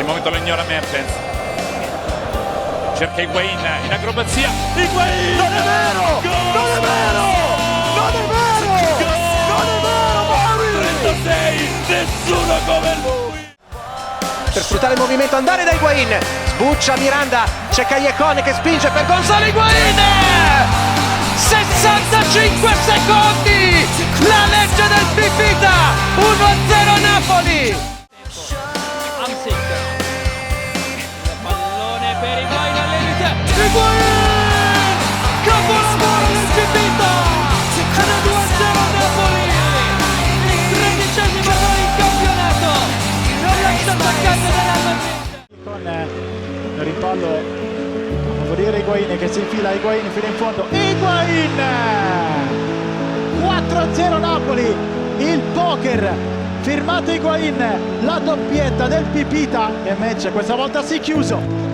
momento lo ignora Mertens, cerca Higuain in acrobazia, Higuain! Non è vero! Gol! Non è vero! Non è vero! Non è vero, Mari! 36, nessuno come lui! Per sfruttare il movimento, andare da Higuain, sbuccia Miranda, c'è Callejon che spinge per Gonzalo Higuain! 65 secondi, la legge del Pipita, 1-0 Napoli! Hamsik, pallone per Higuain al limite, Higuain! capolavoro del Pipita, ed è 2-0 Napoli, il 13° gol in campionato, non l'ex attaccante della Madrid. Con il rimpallo a favorire Higuain che si infila, Higuain fino in fondo, Higuain! 4-0 Napoli, il poker firmato Higuain, la doppietta del Pipita e match questa volta si è chiuso.